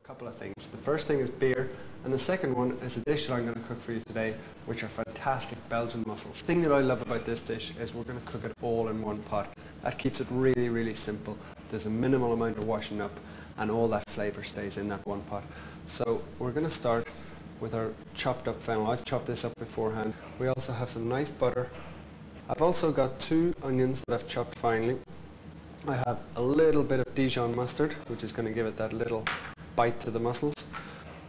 Couple of things. The first thing is beer, and the second one is a dish that I'm going to cook for you today, which are fantastic Belgian mussels. The thing that I love about this dish is we're going to cook it all in one pot. That keeps it really, really simple. There's a minimal amount of washing up, and all that flavour stays in that one pot. So we're going to start with our chopped up fennel. I've chopped this up beforehand. We also have some nice butter. I've also got 2 onions that I've chopped finely. I have a little bit of Dijon mustard, which is going to give it that little bite to the mussels,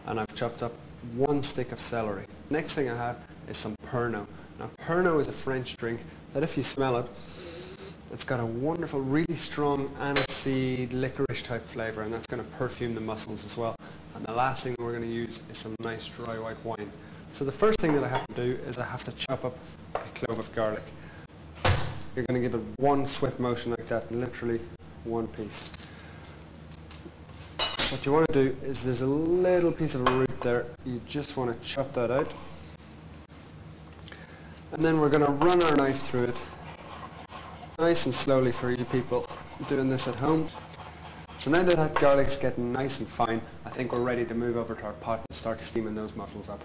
and I've chopped up 1 stick of celery. Next thing I have is some Pernod. Now Pernod is a French drink that if you smell it, it's got a wonderful, really strong aniseed, licorice type flavour, and that's going to perfume the mussels as well. And the last thing we're going to use is some nice dry white wine. So the first thing that I have to do is I have to chop up a clove of garlic. You're going to give it 1 swift motion like that, literally 1 piece. What you want to do is there's a little piece of a root there. You just want to chop that out. And then we're going to run our knife through it, nice and slowly for you people doing this at home. So now that that garlic's getting nice and fine, I think we're ready to move over to our pot and start steaming those mussels up.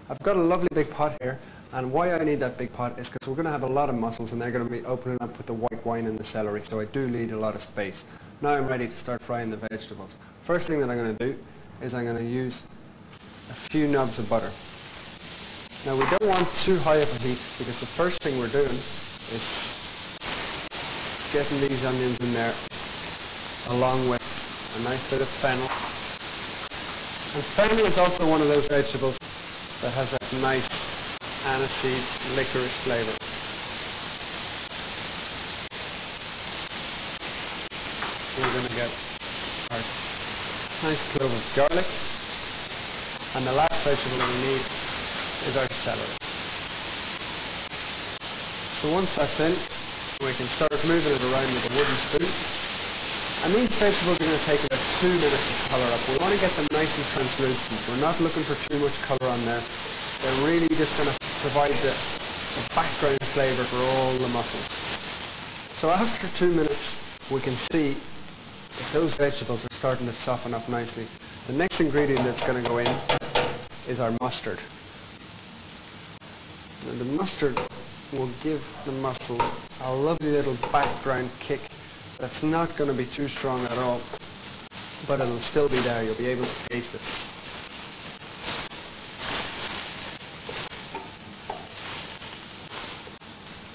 I've got a lovely big pot here, and why I need that big pot is because we're going to have a lot of mussels and they're going to be opening up with the white wine and the celery, so I do need a lot of space. Now I'm ready to start frying the vegetables. First thing that I'm going to do is I'm going to use a few knobs of butter. Now we don't want too high of a heat, because the first thing we're doing is getting these onions in there along with a nice bit of fennel. And fennel is also one of those vegetables that has that nice aniseed licorice flavour. We're going to get our nice clove of garlic, and the last vegetable that we need is our celery. So once that's in, we can start moving it around with a wooden spoon. And these vegetables are going to take about 2 minutes to colour up. We want to get them nice and translucent. We're not looking for too much colour on there. They're really just going to provide the background flavour for all the mussels. So after 2 minutes, we can see that those vegetables are starting to soften up nicely. The next ingredient that's going to go in is our mustard. And the mustard will give the mussels a lovely little background kick that's not going to be too strong at all, but it'll still be there. You'll be able to taste it.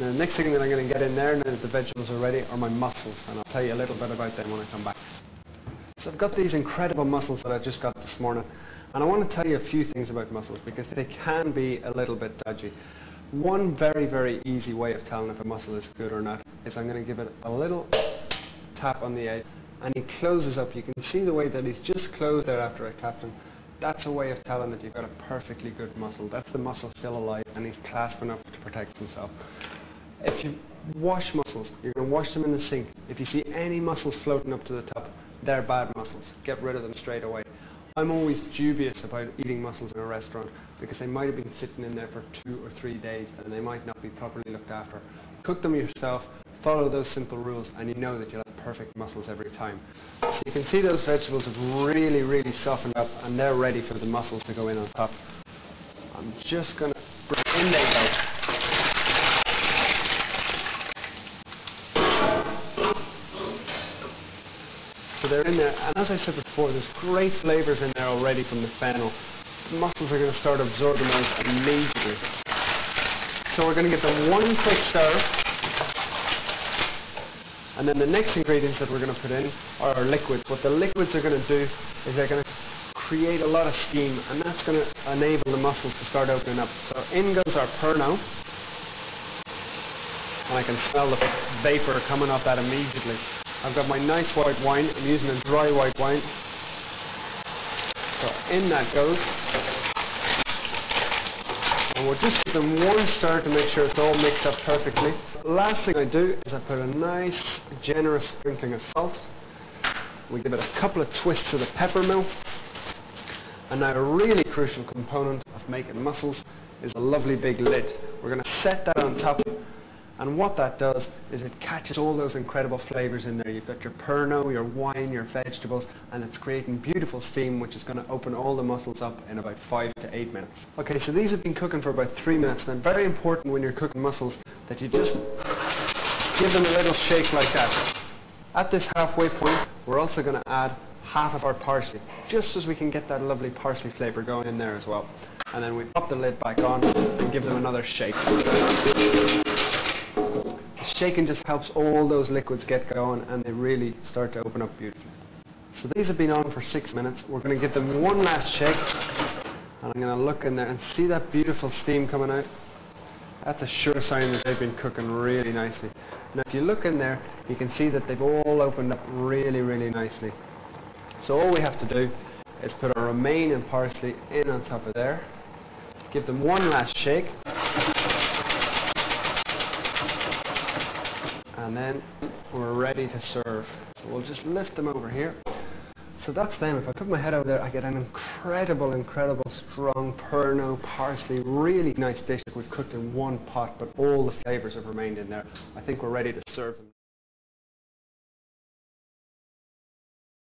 Now, the next thing that I'm going to get in there, now that the vegetables are ready, are my mussels, and I'll tell you a little bit about them when I come back. So I've got these incredible mussels that I just got this morning, and I want to tell you a few things about mussels, because they can be a little bit dodgy. One very, very easy way of telling if a mussel is good or not is I'm going to give it a little tap on the edge, and he closes up. You can see the way that he's just closed there after I tapped him. That's a way of telling that you've got a perfectly good mussel. That's the mussel still alive, and he's clasping up to protect himself. If you wash mussels, you're going to wash them in the sink. If you see any mussels floating up to the top, they're bad mussels. Get rid of them straight away. I'm always dubious about eating mussels in a restaurant, because they might have been sitting in there for 2 or 3 days and they might not be properly looked after. Cook them yourself, follow those simple rules, and you know that you'll have perfect mussels every time. So you can see those vegetables have really, really softened up, and they're ready for the mussels to go in on top. I'm just going to bring in they go. So they're in there, and as I said before, there's great flavours in there already from the fennel. The mussels are going to start absorbing those immediately. So we're going to give them 1 quick stir, and then the next ingredients that we're going to put in are our liquids. What the liquids are going to do is they're going to create a lot of steam, and that's going to enable the mussels to start opening up. So in goes our Pernod, and I can smell the vapour coming off that immediately. I've got my nice white wine. I'm using a dry white wine. So in that goes. And we'll just give them 1 stir to make sure it's all mixed up perfectly. Last thing I do is I put a nice, generous sprinkling of salt. We give it a couple of twists of the pepper mill. And now a really crucial component of making mussels is a lovely big lid. We're going to set that on top, And what that does is it catches all those incredible flavours in there. You've got your Pernod, your wine, your vegetables, and it's creating beautiful steam which is going to open all the mussels up in about 5 to 8 minutes. Okay, so these have been cooking for about 3 minutes. Now, very important when you're cooking mussels that you just give them a little shake like that. At this halfway point, we're also going to add half of our parsley, just as we can get that lovely parsley flavour going in there as well. And then we pop the lid back on and give them another shake. The shaking just helps all those liquids get going and they really start to open up beautifully. So these have been on for 6 minutes. We're going to give them one last shake, and I'm going to look in there and see that beautiful steam coming out. That's a sure sign that they've been cooking really nicely. Now if you look in there, you can see that they've all opened up really, really nicely. So all we have to do is put our romaine and parsley in on top of there, give them one last shake, and then we're ready to serve. So we'll just lift them over here. So that's them. If I put my head over there, I get an incredible, incredible strong Pernod, parsley, really nice dish that we've cooked in one pot, but all the flavours have remained in there. I think we're ready to serve them.